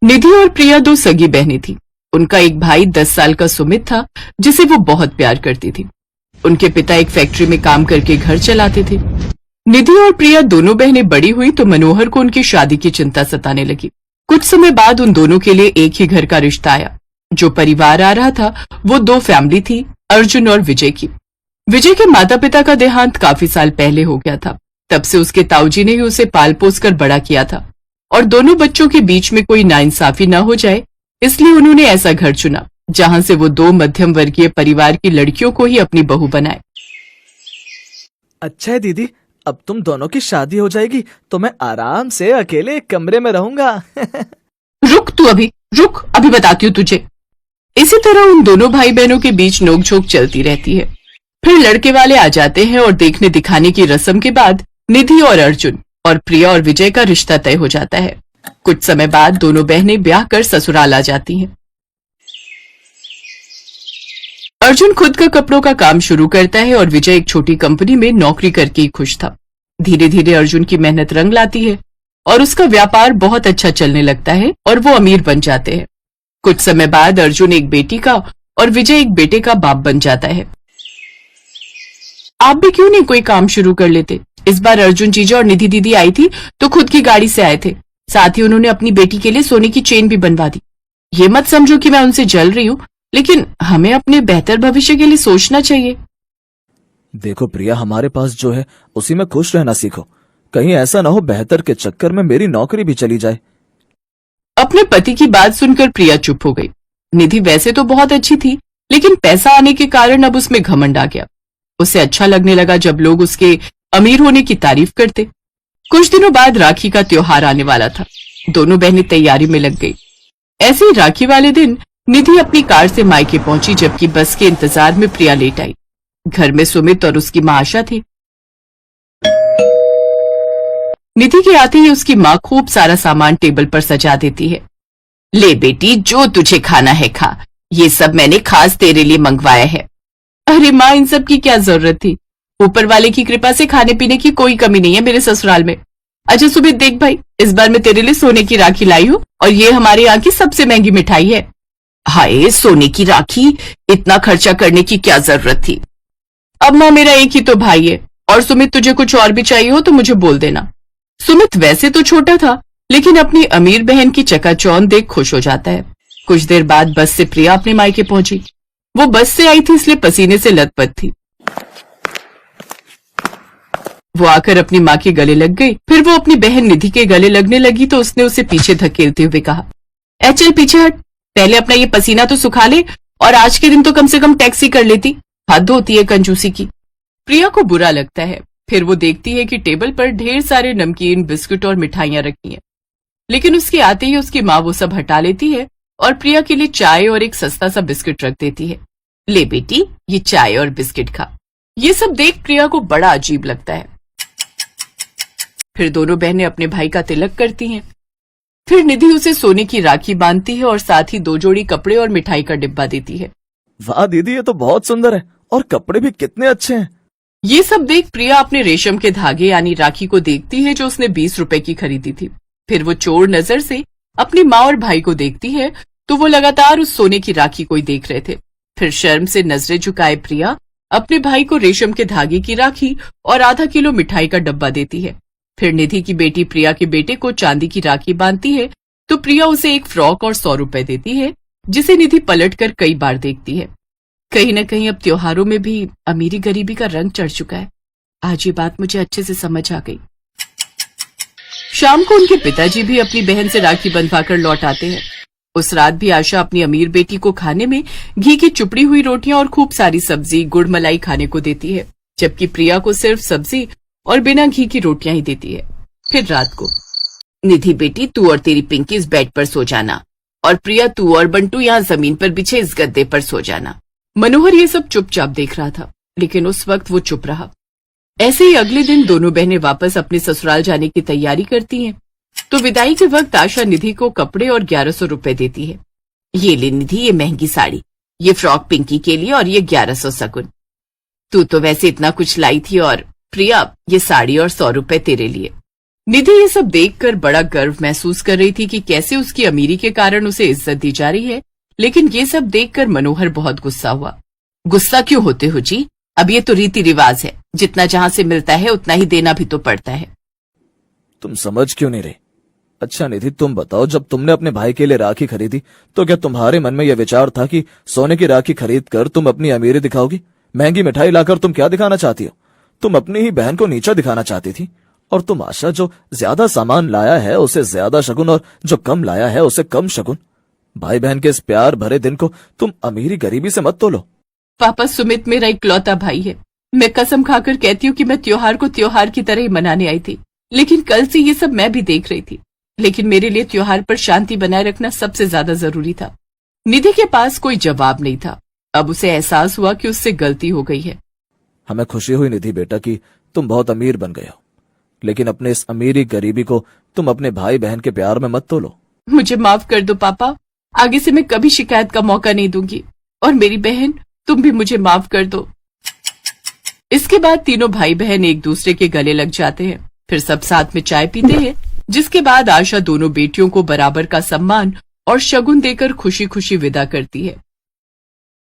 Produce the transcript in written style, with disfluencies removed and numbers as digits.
निधि और प्रिया दो सगी बहनें थीं। उनका एक भाई 10 साल का सुमित था, जिसे वो बहुत प्यार करती थी। उनके पिता एक फैक्ट्री में काम करके घर चलाते थे। निधि और प्रिया दोनों बहनें बड़ी हुई तो मनोहर को उनकी शादी की चिंता सताने लगी। कुछ समय बाद उन दोनों के लिए एक ही घर का रिश्ता आया। जो परिवार आ रहा था वो दो फैमिली थी, अर्जुन और विजय की। विजय के माता पिता का देहांत काफी साल पहले हो गया था। तब से उसके ताऊजी ने ही उसे पाल पोस कर बड़ा किया था और दोनों बच्चों के बीच में कोई नाइंसाफी न हो जाए, इसलिए उन्होंने ऐसा घर चुना जहां से वो दो मध्यम वर्गीय परिवार की लड़कियों को ही अपनी बहू बनाए। अच्छा है दीदी, अब तुम दोनों की शादी हो जाएगी तो मैं आराम से अकेले एक कमरे में रहूंगा। रुक तू, अभी बताती हूँ तुझे। इसी तरह उन दोनों भाई बहनों के बीच नोकझोंक चलती रहती है। फिर लड़के वाले आ जाते हैं और देखने दिखाने की रस्म के बाद निधि और अर्जुन और प्रिया और विजय का रिश्ता तय हो जाता है। कुछ समय बाद दोनों बहनें ब्याह कर ससुराल आ जाती हैं। अर्जुन खुद का कपड़ों का काम शुरू करता है और विजय एक छोटी कंपनी में नौकरी करके ही खुश था। धीरे धीरे अर्जुन की मेहनत रंग लाती है और उसका व्यापार बहुत अच्छा चलने लगता है और वो अमीर बन जाते हैं। कुछ समय बाद अर्जुन एक बेटी का और विजय एक बेटे का बाप बन जाता है। आप भी क्यों नहीं कोई काम शुरू कर लेते? इस बार अर्जुन जीजा और निधि दीदी आई थी तो खुद की गाड़ी से आए थे। साथ ही उन्होंने अपनी बेटी के लिए सोने की चेन भी बनवा दी। ये मत समझो कि मैं उनसे जल रही हूँ, लेकिन हमें अपने बेहतर भविष्य के लिए सोचना चाहिए। देखो प्रिया, हमारे पास जो है उसी में खुश रहना सीखो। कहीं ऐसा ना हो बेहतर के चक्कर में मेरी नौकरी भी चली जाए। अपने पति की बात सुनकर प्रिया चुप हो गई। निधि वैसे तो बहुत अच्छी थी, लेकिन पैसा आने के कारण अब उसमें घमंड आ गया। उसे अच्छा लगने लगा जब लोग उसके अमीर होने की तारीफ करते। कुछ दिनों बाद राखी का त्योहार आने वाला था। दोनों बहनें तैयारी में लग गई। ऐसे ही राखी वाले दिन निधि अपनी कार से मायके पहुंची, जबकि बस के इंतजार में प्रिया लेट आई। घर में सुमित और उसकी मां आशा थी। निधि के आते ही उसकी मां खूब सारा सामान टेबल पर सजा देती है। ले बेटी, जो तुझे खाना है खा, ये सब मैंने खास तेरे लिए मंगवाया है। अरे माँ, इन सब की क्या जरूरत थी? ऊपर वाले की कृपा से खाने पीने की कोई कमी नहीं है मेरे ससुराल में। अच्छा सुमित, देख भाई, इस बार मैं तेरे लिए सोने की राखी लाई हूँ और ये हमारे यहाँ की सबसे महंगी मिठाई है। हाय, सोने की राखी, इतना खर्चा करने की क्या जरूरत थी? अब माँ, मेरा एक ही तो भाई है, और सुमित तुझे कुछ और भी चाहिए हो तो मुझे बोल देना। सुमित वैसे तो छोटा था, लेकिन अपनी अमीर बहन की चकाचौंध देख खुश हो जाता है। कुछ देर बाद बस से प्रिया अपने मायके पहुंची। वो बस से आई थी इसलिए पसीने से लथपथ थी। वो आकर अपनी माँ के गले लग गई। फिर वो अपनी बहन निधि के गले लगने लगी तो उसने उसे पीछे धकेलते हुए कहा, ए चल पीछे हट, पहले अपना ये पसीना तो सुखा ले, और आज के दिन तो कम से कम टैक्सी कर लेती। हद होती है कंजूसी की। प्रिया को बुरा लगता है। फिर वो देखती है कि टेबल पर ढेर सारे नमकीन, बिस्कुट और मिठाइयां रखी हैं, लेकिन उसके आते ही उसकी माँ वो सब हटा लेती है और प्रिया के लिए चाय और एक सस्ता सा बिस्किट रख देती है। ले बेटी, ये चाय और बिस्किट खा। ये सब देख प्रिया को बड़ा अजीब लगता है। फिर दोनों बहनें अपने भाई का तिलक करती हैं। फिर निधि उसे सोने की राखी बांधती है और साथ ही 2 जोड़ी कपड़े और मिठाई का डिब्बा देती है। वाह दीदी, ये तो बहुत सुंदर है और कपड़े भी कितने अच्छे हैं। ये सब देख प्रिया अपने रेशम के धागे यानी राखी को देखती है जो उसने 20 रुपए की खरीदी थी। फिर वो चोर नजर से अपनी माँ और भाई को देखती है तो वो लगातार उस सोने की राखी को ही देख रहे थे। फिर शर्म से नजरें झुकाए प्रिया अपने भाई को रेशम के धागे की राखी और आधा किलो मिठाई का डब्बा देती है। फिर निधि की बेटी प्रिया के बेटे को चांदी की राखी बांधती है तो प्रिया उसे एक फ्रॉक और 100 रुपए देती है, जिसे निधि पलटकर कई बार देखती है। कहीं न कहीं अब त्योहारों में भी अमीरी गरीबी का रंग चढ़ चुका है। आज ये बात मुझे अच्छे से समझ आ गई। शाम को उनके पिताजी भी अपनी बहन से राखी बंधवाकर लौट आते हैं। उस रात भी आशा अपनी अमीर बेटी को खाने में घी की चुपड़ी हुई रोटियां और खूब सारी सब्जी, गुड़ मलाई खाने को देती है, जबकि प्रिया को सिर्फ सब्जी और बिना घी की रोटियां ही देती है। फिर रात को, निधि बेटी, तू और तेरी पिंकी इस बेड पर सो जाना, और प्रिया तू और बंटू यहाँ जमीन पर बिछे इस गद्दे पर सो जाना। मनोहर ये सब चुपचाप देख रहा था, लेकिन उस वक्त वो चुप रहा। ऐसे ही अगले दिन दोनों बहनें वापस अपने ससुराल जाने की तैयारी करती हैं। तो विदाई के वक्त आशा निधि को कपड़े और 1100 रुपए देती है। ये ले निधि, ये महंगी साड़ी, ये फ्रॉक पिंकी के लिए और ये 1100 सगुन। तू तो वैसे इतना कुछ लाई थी, और प्रिया ये साड़ी और 100 रुपए तेरे लिए। निधि ये सब देखकर बड़ा गर्व महसूस कर रही थी कि कैसे उसकी अमीरी के कारण उसे इज्जत दी जा रही है, लेकिन ये सब देखकर मनोहर बहुत गुस्सा हुआ। गुस्सा क्यों होते हो जी? अब ये तो रीति रिवाज है, जितना जहां से मिलता है उतना ही देना भी तो पड़ता है। तुम समझ क्यों नहीं रही? अच्छा निधि, तुम बताओ, जब तुमने अपने भाई के लिए राखी खरीदी तो क्या तुम्हारे मन में यह विचार था कि सोने की राखी खरीद कर तुम अपनी अमीरी दिखाओगी? महंगी मिठाई लाकर तुम क्या दिखाना चाहती हो? तुम अपनी ही बहन को नीचा दिखाना चाहती थी। और तुम आशा, जो ज्यादा सामान लाया है उसे ज्यादा शगुन और जो कम लाया है उसे कम शगुन। भाई बहन के इस प्यार भरे दिन को तुम अमीरी गरीबी से मत तोलो। पापा, सुमित मेरा इकलौता भाई है। मैं कसम खाकर कहती हूँ कि मैं त्योहार को त्योहार की तरह ही मनाने आई थी, लेकिन कल से ये सब मैं भी देख रही थी। लेकिन मेरे लिए त्योहार पर शांति बनाए रखना सबसे ज्यादा जरूरी था। निधि के पास कोई जवाब नहीं था। अब उसे एहसास हुआ कि उससे गलती हो गई है। हमें खुशी हुई निधि बेटा कि तुम बहुत अमीर बन गए हो, लेकिन अपने इस अमीरी गरीबी को तुम अपने भाई बहन के प्यार में मत तोलो। मुझे माफ कर दो पापा, आगे से मैं कभी शिकायत का मौका नहीं दूंगी। और मेरी बहन, तुम भी मुझे माफ कर दो। इसके बाद तीनों भाई बहन एक दूसरे के गले लग जाते हैं। फिर सब साथ में चाय पीते हैं, जिसके बाद आशा दोनों बेटियों को बराबर का सम्मान और शगुन देकर खुशी खुशी विदा करती है।